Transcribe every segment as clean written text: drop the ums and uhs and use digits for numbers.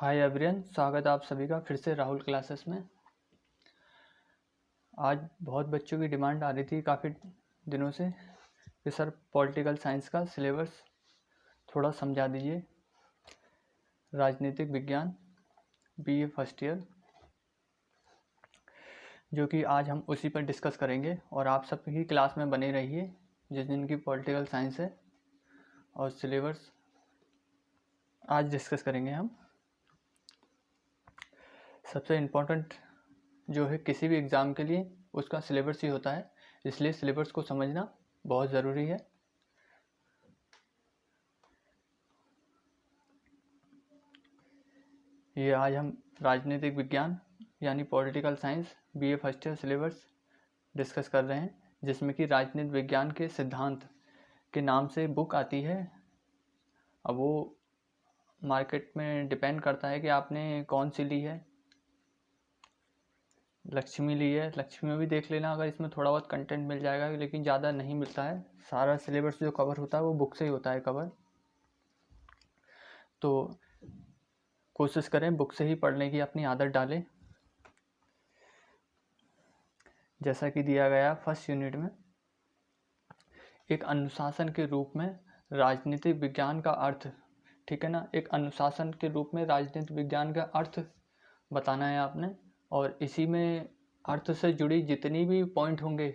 Hi everyone, स्वागत है आप सभी का फिर से राहुल क्लासेस में। आज बहुत बच्चों की डिमांड आ रही थी काफ़ी दिनों से कि सर पॉलिटिकल साइंस का सिलेबस थोड़ा समझा दीजिए। राजनीतिक विज्ञान बीए फर्स्ट ईयर, जो कि आज हम उसी पर डिस्कस करेंगे और आप सबकी क्लास में बने रहिए जिस दिन की पॉलिटिकल साइंस है और सिलेबस आज डिस्कस करेंगे हम। सबसे इम्पोर्टेंट जो है किसी भी एग्ज़ाम के लिए उसका सिलेबस ही होता है, इसलिए सिलेबस को समझना बहुत ज़रूरी है। ये आज हम राजनीतिक विज्ञान यानी political science BA first year syllabus discuss कर रहे हैं, जिसमें कि राजनीतिक विज्ञान के सिद्धांत के नाम से बुक आती है। अब वो मार्केट में डिपेंड करता है कि आपने कौन सी ली है। लक्ष्मी ली है, लक्ष्मी में भी देख लेना, अगर इसमें थोड़ा बहुत कंटेंट मिल जाएगा, लेकिन ज़्यादा नहीं मिलता है। सारा सिलेबस जो कवर होता है वो बुक से ही होता है कवर। तो कोशिश करें बुक से ही पढ़ने की अपनी आदत डालें। जैसा कि दिया गया फर्स्ट यूनिट में, एक अनुशासन के रूप में राजनीतिक विज्ञान का अर्थ, ठीक है ना, एक अनुशासन के रूप में राजनीतिक विज्ञान का अर्थ बताना है आपने। और इसी में अर्थ से जुड़ी जितनी भी पॉइंट होंगे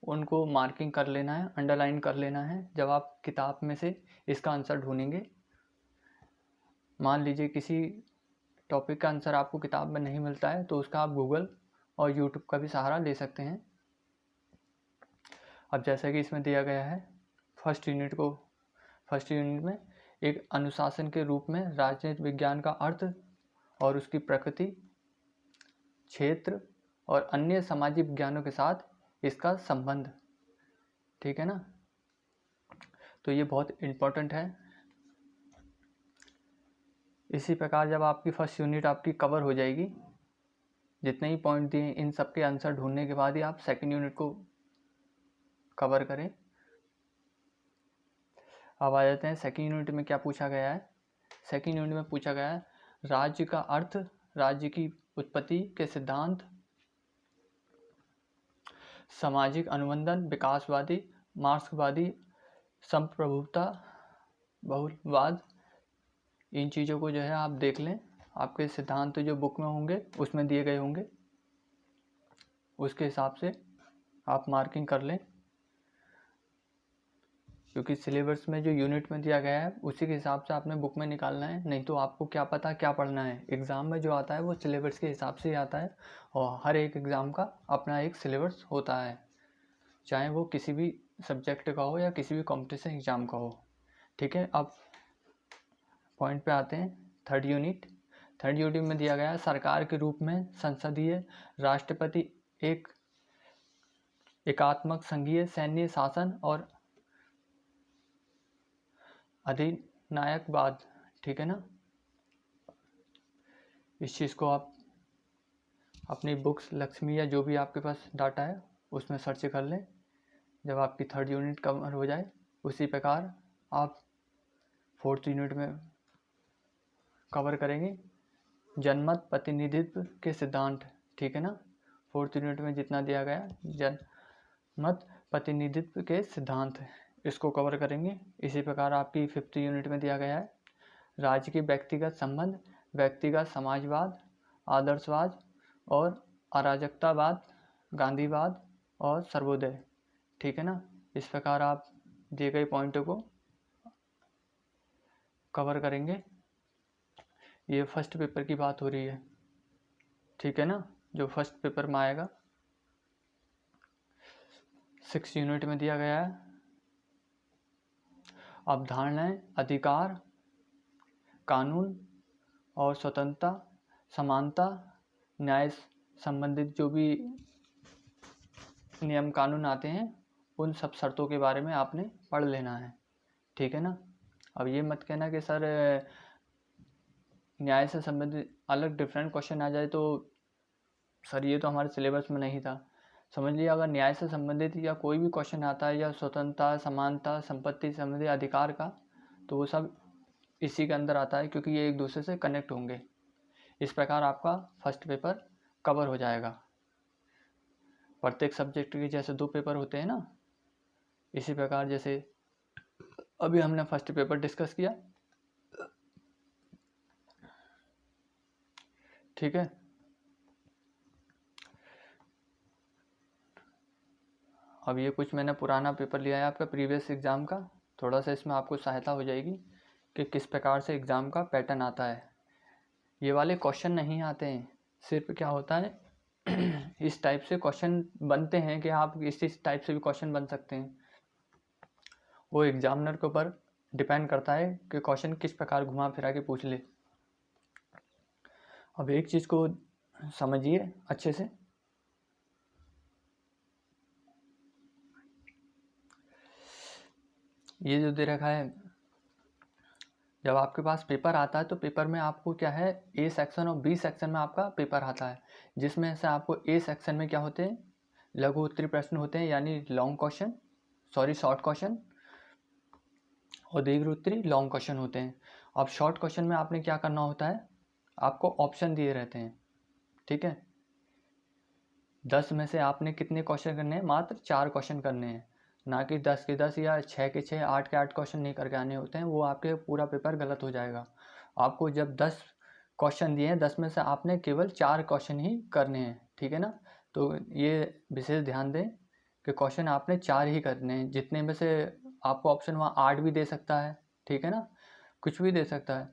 उनको मार्किंग कर लेना है, अंडरलाइन कर लेना है जब आप किताब में से इसका आंसर ढूंढेंगे। मान लीजिए किसी टॉपिक का आंसर आपको किताब में नहीं मिलता है तो उसका आप गूगल और यूट्यूब का भी सहारा ले सकते हैं। अब जैसा कि इसमें दिया गया है फर्स्ट यूनिट में एक अनुशासन के रूप में राजनीतिक विज्ञान का अर्थ और उसकी प्रकृति, क्षेत्र और अन्य सामाजिक विज्ञानों के साथ इसका संबंध, ठीक है ना। तो ये बहुत इम्पोर्टेंट है। इसी प्रकार जब आपकी फर्स्ट यूनिट आपकी कवर हो जाएगी, जितने ही पॉइंट दिए इन सब के आंसर ढूंढने के बाद ही आप सेकंड यूनिट को कवर करें। अब आ जाते हैं सेकंड यूनिट में क्या पूछा गया है। सेकंड यूनिट में पूछा गया है राज्य का अर्थ, राज्य की उत्पत्ति के सिद्धांत, सामाजिक अनुबंधन, विकासवादी, मार्क्सवादी, संप्रभुता, बहुलवाद। इन चीज़ों को जो है आप देख लें, आपके सिद्धांत जो बुक में होंगे उसमें दिए गए होंगे, उसके हिसाब से आप मार्किंग कर लें, क्योंकि सिलेबस में जो यूनिट में दिया गया है उसी के हिसाब से आपने बुक में निकालना है। नहीं तो आपको क्या पता क्या पढ़ना है। एग्ज़ाम में जो आता है वो सिलेबस के हिसाब से ही आता है और हर एक एग्ज़ाम का अपना एक सिलेबस होता है, चाहे वो किसी भी सब्जेक्ट का हो या किसी भी कॉम्पिटिशन एग्ज़ाम का हो, ठीक है। अब पॉइंट पे आते हैं। थर्ड यूनिट में दिया गया है सरकार के रूप में संसदीय राष्ट्रपति, एक एकात्मक संघीय सैन्य शासन और अधिनायकवाद, ठीक है ना। इस चीज़ को आप अपनी बुक्स लक्ष्मी या जो भी आपके पास डाटा है उसमें सर्च कर लें जब आपकी थर्ड यूनिट कवर हो जाए। उसी प्रकार आप फोर्थ यूनिट में कवर करेंगे जनमत प्रतिनिधित्व के सिद्धांत, ठीक है ना। फोर्थ यूनिट में जितना दिया गया जनमत प्रतिनिधित्व के सिद्धांत, इसको कवर करेंगे। इसी प्रकार आपकी फिफ्थ यूनिट में दिया गया है राज्य के व्यक्तिगत संबंध, व्यक्तिगत समाजवाद, आदर्शवाद और अराजकतावाद, गांधीवाद और सर्वोदय, ठीक है ना। इस प्रकार आप दिए गए पॉइंटों को कवर करेंगे। ये फर्स्ट पेपर की बात हो रही है, ठीक है ना, जो फर्स्ट पेपर में आएगा। सिक्स यूनिट में दिया गया है अवधारणाएं, अधिकार, कानून और स्वतंत्रता, समानता, न्याय संबंधित जो भी नियम कानून आते हैं उन सब शर्तों के बारे में आपने पढ़ लेना है, ठीक है ना। अब ये मत कहना कि सर न्याय से संबंधित अलग डिफरेंट क्वेश्चन आ जाए तो सर ये तो हमारे सिलेबस में नहीं था। समझ लिया, अगर न्याय से संबंधित या कोई भी क्वेश्चन आता है या स्वतंत्रता, समानता, संपत्ति संबंधी अधिकार का, तो वो सब इसी के अंदर आता है, क्योंकि ये एक दूसरे से कनेक्ट होंगे। इस प्रकार आपका फर्स्ट पेपर कवर हो जाएगा। प्रत्येक सब्जेक्ट के जैसे 2 पेपर होते हैं ना, इसी प्रकार जैसे अभी हमने फर्स्ट पेपर डिस्कस किया, ठीक है। अब ये कुछ मैंने पुराना पेपर लिया है आपका प्रीवियस एग्ज़ाम का, थोड़ा सा इसमें आपको सहायता हो जाएगी कि किस प्रकार से एग्ज़ाम का पैटर्न आता है। ये वाले क्वेश्चन नहीं आते हैं, सिर्फ क्या होता है इस टाइप से क्वेश्चन बनते हैं कि आप इस टाइप से भी क्वेश्चन बन सकते हैं। वो एग्जामिनर के ऊपर डिपेंड करता है कि क्वेश्चन किस प्रकार घुमा फिरा के पूछ ले। अब एक चीज़ को समझिए अच्छे से, ये जो दे रखा है, जब आपके पास पेपर आता है तो पेपर में आपको क्या है, ए सेक्शन और बी सेक्शन में आपका पेपर आता है, जिसमें से आपको ए सेक्शन में क्या होते हैं, लघु उत्तरीय प्रश्न होते हैं, यानी long question, sorry short question, और दीर्घ उत्तरीय लॉन्ग क्वेश्चन होते हैं। अब शॉर्ट क्वेश्चन में आपने क्या करना होता है, आपको ऑप्शन दिए रहते हैं, ठीक है। 10 में से आपने कितने क्वेश्चन करने हैं, मात्र 4 क्वेश्चन करने हैं, ना कि 10 के 10 या 6 के 6, 8 के 8 क्वेश्चन नहीं करके आने होते हैं, वो आपके पूरा पेपर गलत हो जाएगा। आपको जब 10 क्वेश्चन दिए हैं, 10 में से आपने केवल 4 क्वेश्चन ही करने हैं, ठीक है ना। तो ये विशेष ध्यान दें कि क्वेश्चन आपने 4 ही करने हैं, जितने में से आपको ऑप्शन वहाँ 8 भी दे सकता है, ठीक है ना, कुछ भी दे सकता है,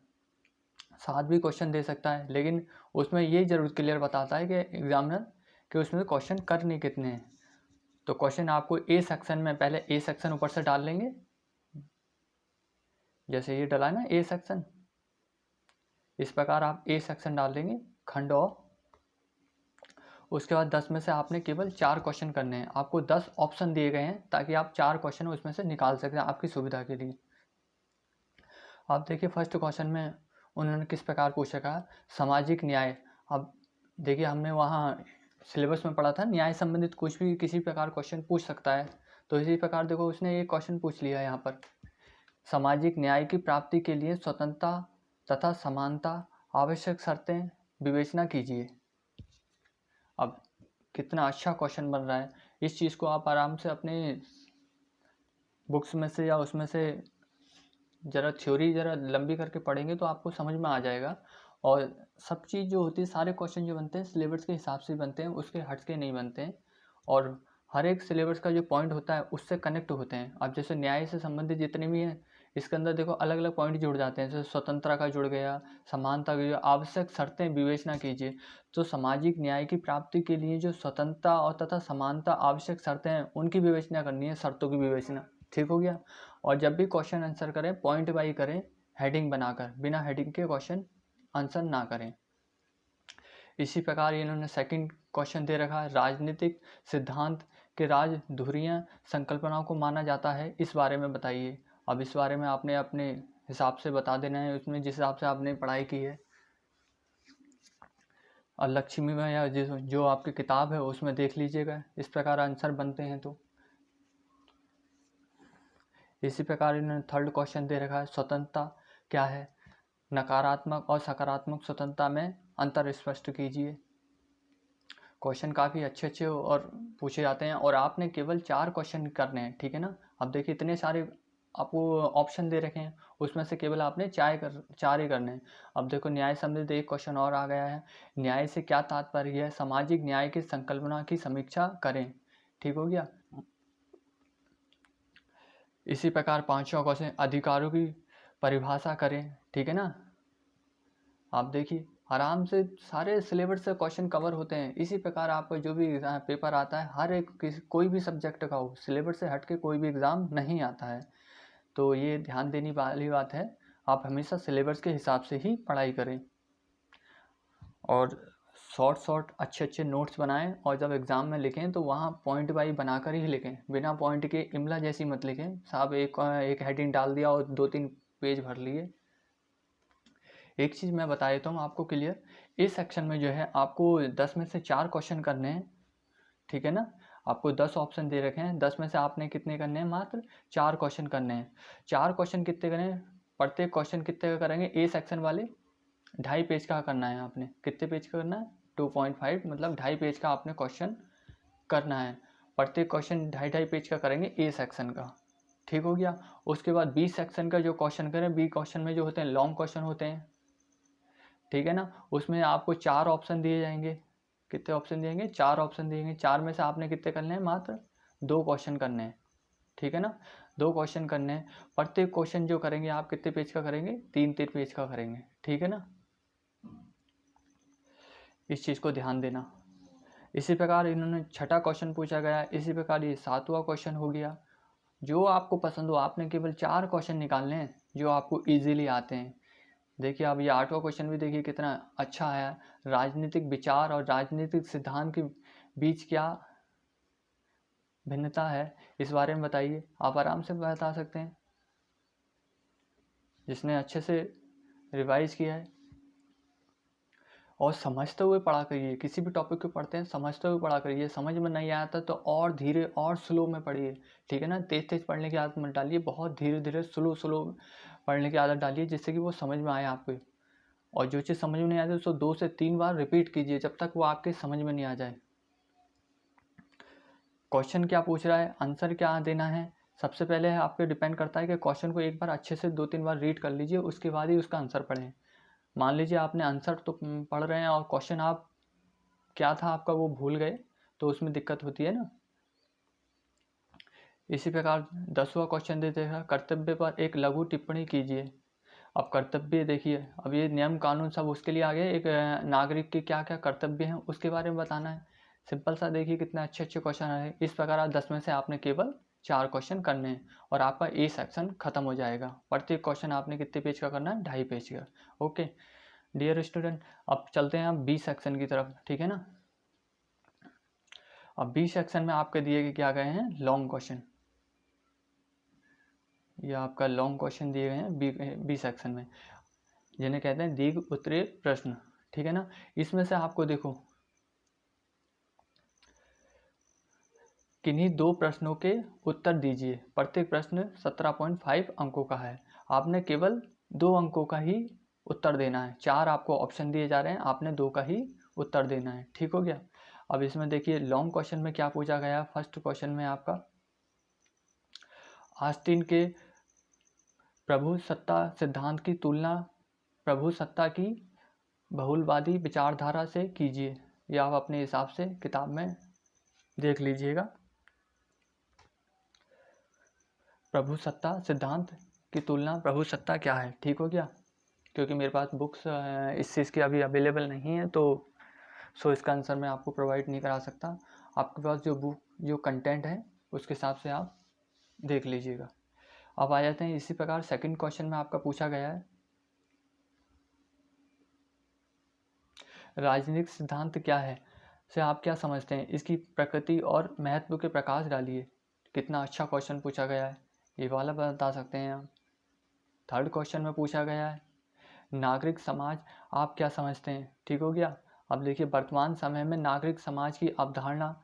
7 भी क्वेश्चन दे सकता है, लेकिन उसमें ये जरूर क्लियर बताता है कि एग्जामिनर कि उसमें क्वेश्चन करने कितने हैं। तो क्वेश्चन आपको ए सेक्शन में, पहले ए सेक्शन ऊपर से डाल लेंगे, जैसे ये डला है ना ए सेक्शन, इस प्रकार आप ए सेक्शन डाल देंगे, खंड अ। उसके बाद 10 में से आपने केवल 4 क्वेश्चन करने हैं, आपको 10 ऑप्शन दिए गए हैं ताकि आप 4 क्वेश्चन उसमें से निकाल सकें आपकी सुविधा के लिए। आप देखिए फर्स्ट क्वेश्चन में उन्होंने किस प्रकार पूछा था, सामाजिक न्याय। अब देखिए हमने वहाँ सिलेबस में पढ़ा था न्याय संबंधित कुछ भी किसी प्रकार क्वेश्चन पूछ सकता है, तो इसी प्रकार देखो उसने एक क्वेश्चन पूछ लिया है यहाँ पर, सामाजिक न्याय की प्राप्ति के लिए स्वतंत्रता तथा समानता आवश्यक शर्तें विवेचना कीजिए। अब कितना अच्छा क्वेश्चन बन रहा है, इस चीज़ को आप आराम से अपने बुक्स में से या उसमें से ज़रा थ्योरी ज़रा लंबी करके पढ़ेंगे तो आपको समझ में आ जाएगा। और सब चीज़ जो होती है, सारे क्वेश्चन जो बनते हैं सिलेबस के हिसाब से बनते हैं, उसके हट के नहीं बनते हैं, और हर एक सिलेबस का जो पॉइंट होता है उससे कनेक्ट होते हैं। अब जैसे न्याय से संबंधित जितने भी हैं, इसके अंदर देखो अलग अलग पॉइंट जुड़ जाते हैं, जैसे स्वतंत्रता का जुड़ गया, समानता का, जो आवश्यक शर्तें विवेचना कीजिए। तो सामाजिक न्याय की प्राप्ति के लिए जो स्वतंत्रता और तथा समानता आवश्यक शर्तें हैं, उनकी विवेचना करनी है, शर्तों की विवेचना, ठीक हो गया। और जब भी क्वेश्चन आंसर करें पॉइंट बाई करें, हेडिंग बनाकर, बिना हेडिंग के क्वेश्चन आंसर ना करें। इसी प्रकार इन्होंने सेकंड क्वेश्चन दे रखा है, राजनीतिक सिद्धांत के राजधुरियाँ संकल्पनाओं को माना जाता है, इस बारे में बताइए। अब इस बारे में आपने अपने हिसाब से बता देना है, उसमें जिस हिसाब से आपने पढ़ाई की है, और लक्ष्मी में या जो आपकी किताब है उसमें देख लीजिएगा, इस प्रकार आंसर बनते हैं। तो इसी प्रकार इन्होंने थर्ड क्वेश्चन दे रखा है, स्वतंत्रता क्या है, नकारात्मक और सकारात्मक स्वतंत्रता में अंतर स्पष्ट कीजिए। क्वेश्चन काफ़ी अच्छे अच्छे और पूछे जाते हैं, और आपने केवल 4 क्वेश्चन करने हैं, ठीक है ना। अब देखिए इतने सारे आपको ऑप्शन दे रखे हैं, उसमें से केवल आपने 4 ही करने हैं। अब देखो न्याय संबंधित एक क्वेश्चन और आ गया है, न्याय से क्या तात्पर्य है, सामाजिक न्याय की संकल्पना की समीक्षा करें, ठीक हो गया। इसी प्रकार 5वां क्वेश्चन, अधिकारों की परिभाषा करें, ठीक है ना। आप देखिए आराम से सारे सिलेबस से क्वेश्चन कवर होते हैं। इसी प्रकार आपका जो भी पेपर आता है, हर एक कोई भी सब्जेक्ट का हो, सिलेबस से हट के कोई भी एग्ज़ाम नहीं आता है। तो ये ध्यान देने वाली बात है, आप हमेशा सिलेबस के हिसाब से ही पढ़ाई करें, और शॉर्ट अच्छे अच्छे नोट्स बनाएं, और जब एग्ज़ाम में लिखें तो वहाँ पॉइंट वाइज बनाकर ही लिखें, बिना पॉइंट के इमला जैसी मत लिखें साहब, एक हेडिंग डाल दिया और 2-3 पेज भर लिए। एक चीज़ मैं बता देता हूँ आपको क्लियर, इस सेक्शन में जो है आपको 10 में से 4 क्वेश्चन करने हैं, ठीक है ना। आपको 10 ऑप्शन दे रखे हैं, 10 में से आपने कितने करने हैं, मात्र 4 क्वेश्चन करने हैं। 4 क्वेश्चन कितने करें, प्रत्येक क्वेश्चन कितने का करेंगे, ए सेक्शन वाले 2.5 पेज का करना है आपने। कितने पेज का करना है? 2.5 मतलब 2.5 पेज का आपने क्वेश्चन करना है। प्रत्येक क्वेश्चन 2.5 पेज का करेंगे ए सेक्शन का, ठीक हो गया। उसके बाद बी सेक्शन का जो क्वेश्चन करें, बी क्वेश्चन में जो होते हैं लॉन्ग क्वेश्चन होते हैं, ठीक है ना। उसमें आपको 4 ऑप्शन दिए जाएंगे। कितने ऑप्शन दिएंगे? 4 ऑप्शन दिएंगे। 4 में से आपने कितने करने हैं? मात्र 2 क्वेश्चन करने हैं, ठीक है ना। 2 क्वेश्चन करने हैं। प्रत्येक क्वेश्चन जो करेंगे आप कितने पेज का करेंगे? 3-3 पेज का करेंगे, ठीक है ना। इस चीज़ को ध्यान देना। इसी प्रकार इन्होंने 6ठा क्वेश्चन पूछा गया। इसी प्रकार ये 7वां क्वेश्चन हो गया। जो आपको पसंद हो, आपने केवल 4 क्वेश्चन निकालने हैं जो आपको इजीली आते हैं। देखिए अब ये 8वां क्वेश्चन भी देखिए कितना अच्छा है। राजनीतिक विचार और राजनीतिक सिद्धांत के बीच क्या भिन्नता है, इस बारे में बताइए। आप आराम से बता सकते हैं, जिसने अच्छे से रिवाइज किया है। और समझते हुए पढ़ा करिए। किसी भी टॉपिक को पढ़ते हैं समझते हुए पढ़ा करिए। समझ में नहीं आता तो और धीरे और स्लो में पढ़िए, ठीक है ना। तेज तेज पढ़ने की आदत मत डालिए, बहुत धीरे धीरे स्लो स्लो पढ़ने की आदत डालिए, जिससे कि वो समझ में आए आपको। और जो चीज़ समझ में नहीं आती उसको 2 से 3 बार रिपीट कीजिए, जब तक वो आपके समझ में नहीं आ जाए। क्वेश्चन क्या पूछ रहा है, आंसर क्या देना है, सबसे पहले आपके डिपेंड करता है कि क्वेश्चन को एक बार अच्छे से 2-3 बार रीड कर लीजिए, उसके बाद ही उसका आंसर पढ़ें। मान लीजिए आपने आंसर तो पढ़ रहे हैं और क्वेश्चन आप क्या था आपका वो भूल गए, तो उसमें दिक्कत होती है ना। इसी प्रकार 10वां क्वेश्चन देते हैं, कर्तव्य पर एक लघु टिप्पणी कीजिए। अब कर्तव्य देखिए, अब ये नियम कानून सब उसके लिए आ गए। एक नागरिक के क्या क्या कर्तव्य हैं उसके बारे में बताना है। सिंपल सा, देखिए कितने अच्छे अच्छे क्वेश्चन आए। इस प्रकार आप 10 में से आपने केवल 4 क्वेश्चन करने हैं और आपका ए सेक्शन खत्म हो जाएगा। प्रत्येक क्वेश्चन आपने कितने पेज का करना है? 2.5 पेज का। ओके डियर स्टूडेंट, अब चलते हैं आप बी सेक्शन की तरफ, ठीक है ना। अब बी सेक्शन में आपके दिए गए क्या गए हैं? Long question. ये आपका लॉन्ग क्वेश्चन दिए गए हैं बी सेक्शन में, जिन्हें कहते हैं दीर्घ उत्तरीय प्रश्न, ठीक है ना। इसमें से आपको देखो किन्हीं 2 प्रश्नों के उत्तर दीजिए। प्रत्येक प्रश्न 17.5 अंकों का है। आपने केवल 2 अंकों का ही उत्तर देना है। 4 आपको ऑप्शन दिए जा रहे हैं, आपने 2 का ही उत्तर देना है, ठीक हो गया। अब इसमें देखिए लॉन्ग क्वेश्चन में क्या पूछा गया। फर्स्ट क्वेश्चन में आपका आस्तीन के प्रभु सत्ता सिद्धांत की तुलना प्रभु सत्ता की बहुलवादी विचारधारा से कीजिए। या आप अपने हिसाब से किताब में देख लीजिएगा। प्रभु सत्ता सिद्धांत की तुलना प्रभु सत्ता क्या है, ठीक हो गया। क्योंकि मेरे पास बुक्स इस चीज़ की अभी अवेलेबल नहीं है, तो सो इसका आंसर मैं आपको प्रोवाइड नहीं करा सकता। आपके पास जो बुक जो कंटेंट है उसके हिसाब से आप देख लीजिएगा। अब आ जाते हैं इसी प्रकार सेकंड क्वेश्चन में आपका पूछा गया है, राजनीतिक सिद्धांत क्या है से आप क्या समझते हैं, इसकी प्रकृति और महत्व के प्रकाश डालिए। कितना अच्छा क्वेश्चन पूछा गया है, ये वाला बता सकते हैं आप। थर्ड क्वेश्चन में पूछा गया है, नागरिक समाज आप क्या समझते हैं, ठीक हो गया। अब देखिए वर्तमान समय में नागरिक समाज की अवधारणा,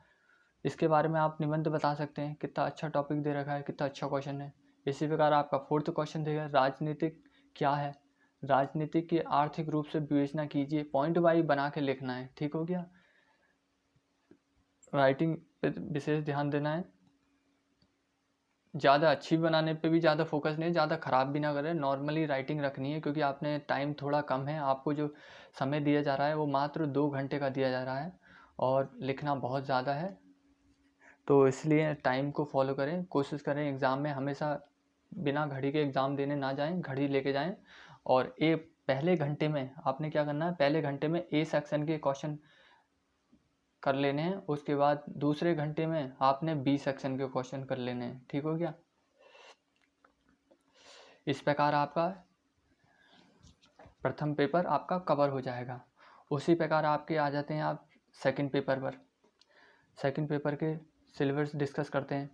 इसके बारे में आप निबंध बता सकते हैं। कितना अच्छा टॉपिक दे रखा है, कितना अच्छा क्वेश्चन है। इसी प्रकार आपका फोर्थ क्वेश्चन देगा, राजनीतिक क्या है, राजनीतिक की आर्थिक रूप से विवेचना कीजिए। पॉइंट वाइज बना के लिखना है, ठीक हो गया। राइटिंग पे विशेष ध्यान देना है। ज़्यादा अच्छी बनाने पे भी ज़्यादा फोकस नहीं, ज़्यादा ख़राब भी ना करें, नॉर्मली राइटिंग रखनी है। क्योंकि आपने टाइम थोड़ा कम है, आपको जो समय दिया जा रहा है वो मात्र 2 घंटे का दिया जा रहा है और लिखना बहुत ज़्यादा है, तो इसलिए टाइम को फॉलो करें। कोशिश करें एग्ज़ाम में हमेशा बिना घड़ी के एग्ज़ाम देने ना जाएं, घड़ी लेके जाएं। और पहले घंटे में आपने क्या करना है, पहले घंटे में ए सेक्शन के क्वेश्चन कर लेने हैं, उसके बाद दूसरे घंटे में आपने बी सेक्शन के क्वेश्चन कर लेने हैं, ठीक हो गया। इस प्रकार आपका प्रथम पेपर आपका कवर हो जाएगा। उसी प्रकार आपके आ जाते हैं आप सेकंड पेपर पर। सेकंड पेपर के सिलेबस डिस्कस करते हैं।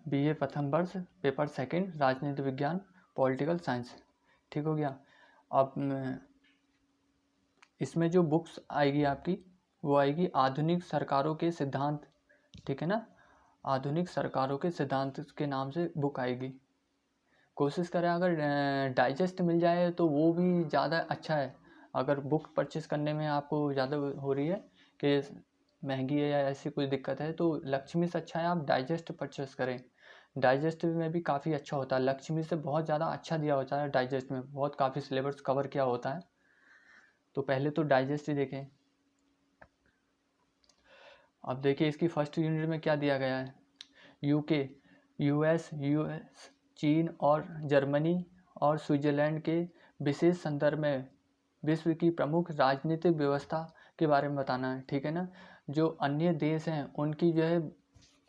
बीए प्रथम वर्ष पेपर सेकंड राजनीति विज्ञान पॉलिटिकल साइंस, ठीक हो गया। अब इसमें जो बुक्स आएगी आपकी वो आएगी आधुनिक सरकारों के सिद्धांत, ठीक है ना। आधुनिक सरकारों के सिद्धांत के नाम से बुक आएगी। कोशिश करें अगर डाइजेस्ट मिल जाए तो वो भी ज़्यादा अच्छा है। अगर बुक परचेस करने में आपको ज़्यादा हो रही है कि महंगी है या ऐसी कोई दिक्कत है, तो लक्ष्मी से अच्छा है आप डाइजेस्ट परचेस करें। डाइजेस्ट में भी काफ़ी अच्छा होता है, लक्ष्मी से बहुत ज़्यादा अच्छा दिया होता है, डाइजेस्ट में बहुत काफ़ी सिलेबस कवर किया होता है। तो पहले तो डाइजेस्ट ही देखें। अब देखिए इसकी फर्स्ट यूनिट में क्या दिया गया है। यूके, यूएस, चीन और जर्मनी और स्विट्ज़रलैंड के विशेष संदर्भ में विश्व की प्रमुख राजनीतिक व्यवस्था के बारे में बताना है, ठीक है ना। जो अन्य देश हैं उनकी जो है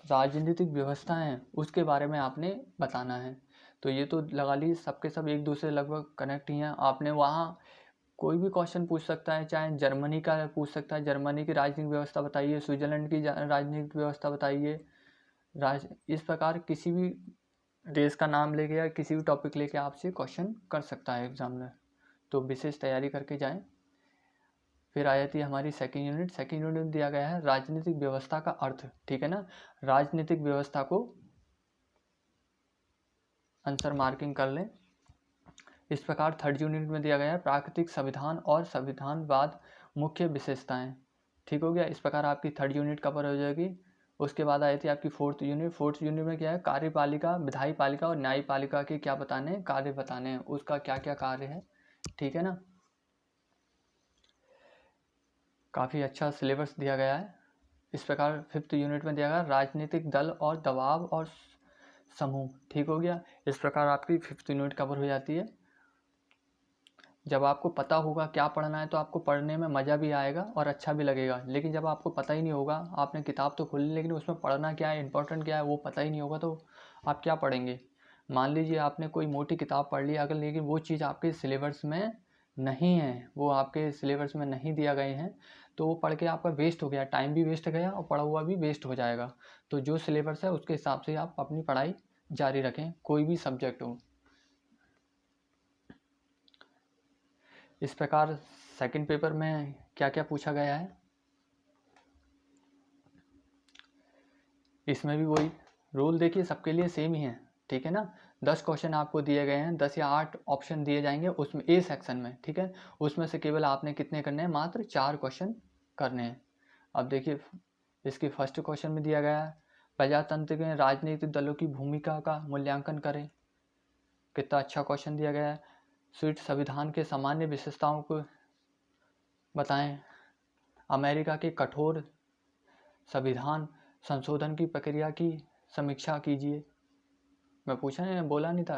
राजनीतिक व्यवस्था है उसके बारे में आपने बताना है। तो ये तो लगा ली सबके सब एक दूसरे लगभग कनेक्ट ही हैं। आपने वहाँ कोई भी क्वेश्चन पूछ सकता है, चाहे जर्मनी का पूछ सकता है, जर्मनी की राजनीतिक व्यवस्था बताइए, स्विट्ज़रलैंड की राजनीतिक व्यवस्था बताइए। इस प्रकार किसी भी देश का नाम लेके या किसी भी टॉपिक लेके आपसे क्वेश्चन कर सकता है एग्जामिनर। तो विशेष तैयारी करके जाएं। फिर आ जाती है हमारी सेकंड यूनिट। सेकंड यूनिट में दिया गया है राजनीतिक व्यवस्था का अर्थ, ठीक है ना। राजनीतिक व्यवस्था को आंसर मार्किंग कर लें। इस प्रकार थर्ड यूनिट में दिया गया है प्राकृतिक संविधान और संविधानवाद मुख्य विशेषताएं, ठीक हो गया। इस प्रकार आपकी थर्ड यूनिट कवर हो जाएगी। उसके बाद आई थी आपकी फोर्थ यूनिट। फोर्थ यूनिट में क्या है, कार्यपालिका, विधायी पालिका और न्यायपालिका के क्या बताने हैं, कार्य बताने हैं, उसका क्या क्या कार्य है, ठीक है ना। काफ़ी अच्छा सिलेबस दिया गया है। इस प्रकार फिफ्थ यूनिट में दिया गया राजनीतिक दल और दबाव और समूह, ठीक हो गया। इस प्रकार आपकी फिफ्थ यूनिट कवर हो जाती है। जब आपको पता होगा क्या पढ़ना है तो आपको पढ़ने में मज़ा भी आएगा और अच्छा भी लगेगा। लेकिन जब आपको पता ही नहीं होगा, आपने किताब तो खोली लेकिन उसमें पढ़ना क्या है, इंपॉर्टेंट क्या है वो पता ही नहीं होगा, तो आप क्या पढ़ेंगे। मान लीजिए आपने कोई मोटी किताब पढ़ ली अगर, लेकिन वो चीज़ आपके सिलेबस में नहीं है, वो आपके सिलेबस में नहीं दिया गए हैं, तो वो पढ़ के आपका वेस्ट हो गया, टाइम भी वेस्ट गया और पढ़ा हुआ भी वेस्ट हो जाएगा। तो जो सिलेबस है उसके हिसाब से आप अपनी पढ़ाई जारी रखें, कोई भी सब्जेक्ट हो। इस प्रकार सेकंड पेपर में क्या क्या पूछा गया है, इसमें भी वही रूल देखिए सबके लिए सेम ही है, ठीक है ना। 10 क्वेश्चन आपको दिए गए हैं, 10 या 8 ऑप्शन दिए जाएंगे उसमें ए सेक्शन में, ठीक है। उसमें से केवल आपने कितने करने हैं, मात्र 4 क्वेश्चन करने हैं। अब देखिए इसकी फर्स्ट क्वेश्चन में दिया गया है प्रजातंत्र में राजनीतिक दलों की भूमिका का मूल्यांकन करें। कितना अच्छा क्वेश्चन दिया गया है। स्वीडिश संविधान के सामान्य विशेषताओं को बताएं। अमेरिका के कठोर संविधान संशोधन की प्रक्रिया की समीक्षा कीजिए। मैं पूछा नहीं, बोला नहीं था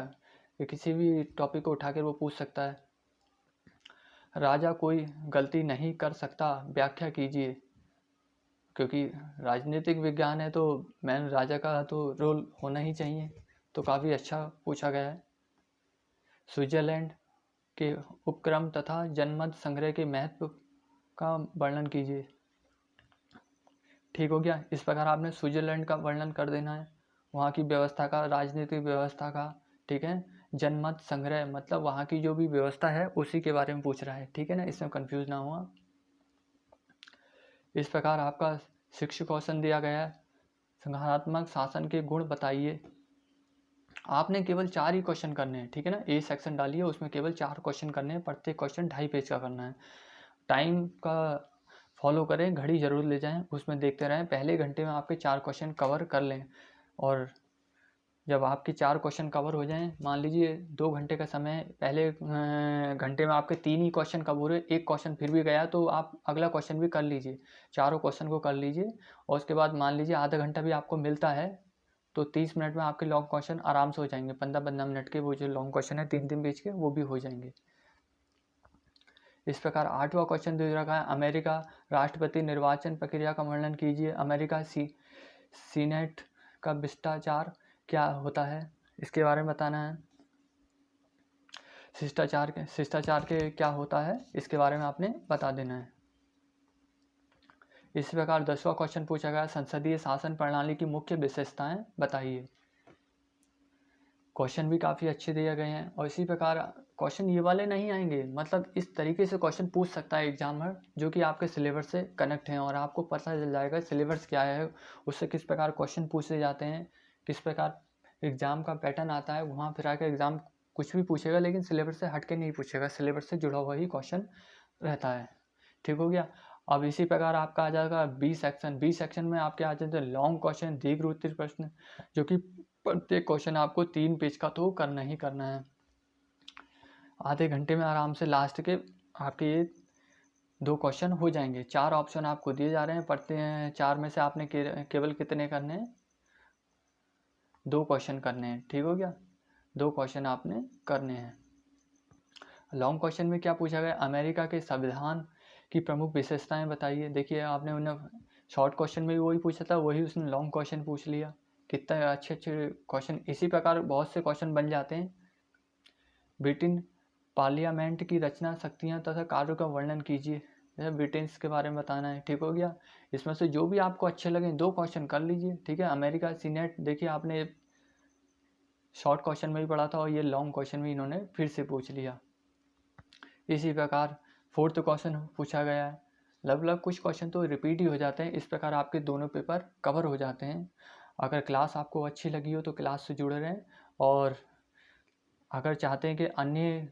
कि किसी भी टॉपिक को उठाकर वो पूछ सकता है। राजा कोई गलती नहीं कर सकता, व्याख्या कीजिए। क्योंकि राजनीतिक विज्ञान है तो मैन राजा का तो रोल होना ही चाहिए, तो काफ़ी अच्छा पूछा गया है। स्विट्जरलैंड के उपक्रम तथा जनमत संग्रह के महत्व का वर्णन कीजिए, ठीक हो गया। इस प्रकार आपने स्विट्जरलैंड का वर्णन कर देना है, वहाँ की व्यवस्था का, राजनीतिक व्यवस्था का, ठीक है। जनमत संग्रह मतलब वहाँ की जो भी व्यवस्था है उसी के बारे में पूछ रहा है, ठीक है ना, इसमें कंफ्यूज ना हुआ। इस प्रकार आपका शिक्षक क्वेश्चन दिया गया है संघात्मक शासन के गुण बताइए। आपने केवल 4 ही क्वेश्चन करने हैं, ठीक है ना। ए सेक्शन डालिए, उसमें केवल 4 क्वेश्चन करने हैं, प्रत्येक क्वेश्चन 2.5 पेज का करना है। टाइम का फॉलो करें, घड़ी जरूर ले जाएं, उसमें देखते रहें, पहले घंटे में आपके 4 क्वेश्चन कवर कर लें। और जब आपके 4 क्वेश्चन कवर हो जाएं, मान लीजिए 2 घंटे का समय, पहले घंटे में आपके 3 ही क्वेश्चन कवर हुए, एक क्वेश्चन फिर भी गया तो आप अगला क्वेश्चन भी कर लीजिए, चारों क्वेश्चन को कर लीजिए। और उसके बाद मान लीजिए आधा घंटा भी आपको मिलता है तो 30 मिनट में आपके लॉन्ग क्वेश्चन आराम से हो जाएंगे। 15-15 मिनट के वो जो लॉन्ग क्वेश्चन है 3-3 पेज के, वो भी हो जाएंगे। इस प्रकार 8वां क्वेश्चन दे रखा है अमेरिका राष्ट्रपति निर्वाचन प्रक्रिया का वर्णन कीजिए। अमेरिका सीनेट का भ्रष्टाचार क्या होता है, इसके बारे में बताना है। शिष्टाचार के क्या होता है, इसके बारे में आपने बता देना है। इसी प्रकार 10वां क्वेश्चन पूछा गया संसदीय शासन प्रणाली की मुख्य विशेषताएं बताइए। क्वेश्चन भी काफ़ी अच्छे दिए गए हैं। और इसी प्रकार क्वेश्चन ये वाले नहीं आएंगे, मतलब इस तरीके से क्वेश्चन पूछ सकता है एग्जामर जो कि आपके सिलेबस से कनेक्ट हैं, और आपको पता चल जाएगा सिलेबस क्या है, उससे किस प्रकार क्वेश्चन पूछे जाते हैं, किस प्रकार एग्ज़ाम का पैटर्न आता है, वहाँ फिर आकर एग्ज़ाम कुछ भी पूछेगा लेकिन सिलेबस से हट के नहीं पूछेगा, सिलेबस से जुड़ा हुआ ही क्वेश्चन रहता है। ठीक हो गया। अब इसी प्रकार आपका आ जाएगा बी सेक्शन। बी सेक्शन में आपके आ जाते हैं लॉन्ग क्वेश्चन, दीर्घ उत्तरीय प्रश्न, जो कि प्रत्येक क्वेश्चन आपको 3 पेज का तो करना ही करना है। आधे घंटे में आराम से लास्ट के आपके ये 2 क्वेश्चन हो जाएंगे। 4 ऑप्शन आपको दिए जा रहे हैं, पढ़ते हैं 4 में से आपने केवल कितने करने हैं, 2 क्वेश्चन करने हैं। ठीक हो गया, 2 क्वेश्चन आपने करने हैं। लॉन्ग क्वेश्चन में क्या पूछा गया, अमेरिका के संविधान की प्रमुख विशेषताएं बताइए। देखिए आपने उन्हें शॉर्ट क्वेश्चन में भी वही पूछा था, वही उसने लॉन्ग क्वेश्चन पूछ लिया। कितने अच्छे अच्छे क्वेश्चन, इसी प्रकार बहुत से क्वेश्चन बन जाते हैं। ब्रिटेन पार्लियामेंट की रचना, शक्तियाँ तथा कार्यों का वर्णन कीजिए। ब्रिटेन के बारे में बताना है। ठीक हो गया। इसमें से जो भी आपको अच्छे लगे 2 क्वेश्चन कर लीजिए। ठीक है। अमेरिका सीनेट, देखिए आपने शॉर्ट क्वेश्चन में भी पढ़ा था और ये लॉन्ग क्वेश्चन भी इन्होंने फिर से पूछ लिया। इसी प्रकार 4th क्वेश्चन पूछा गया है। लगभग कुछ क्वेश्चन तो रिपीट ही हो जाते हैं। इस प्रकार आपके दोनों पेपर कवर हो जाते हैं। अगर क्लास आपको अच्छी लगी हो तो क्लास से जुड़े रहें, और अगर चाहते हैं कि अन्य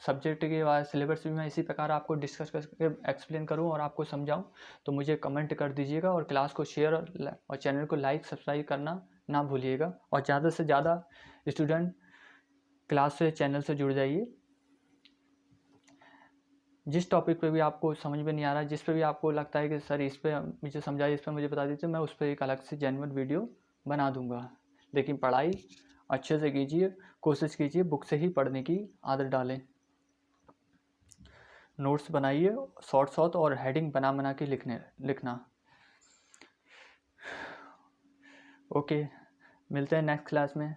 सब्जेक्ट के बाद सिलेबस भी मैं इसी प्रकार आपको डिस्कस करके एक्सप्लेन करूं और आपको समझाऊं, तो मुझे कमेंट कर दीजिएगा, और क्लास को शेयर और चैनल को लाइक सब्सक्राइब करना ना भूलिएगा। और ज़्यादा से ज़्यादा स्टूडेंट क्लास से, चैनल से जुड़ जाइए। जिस टॉपिक पे भी आपको समझ में नहीं आ रहा है, जिस पे भी आपको लगता है कि सर इस पे मुझे समझाइए, इस पे मुझे बता दीजिए, मैं उस पर एक अलग से जेन्युइन वीडियो बना दूंगा। लेकिन पढ़ाई अच्छे से कीजिए, कोशिश कीजिए बुक से ही पढ़ने की आदत डालें। नोट्स बनाइए, शॉर्ट और हेडिंग बना के लिखना। ओके, मिलते हैं नेक्स्ट क्लास में।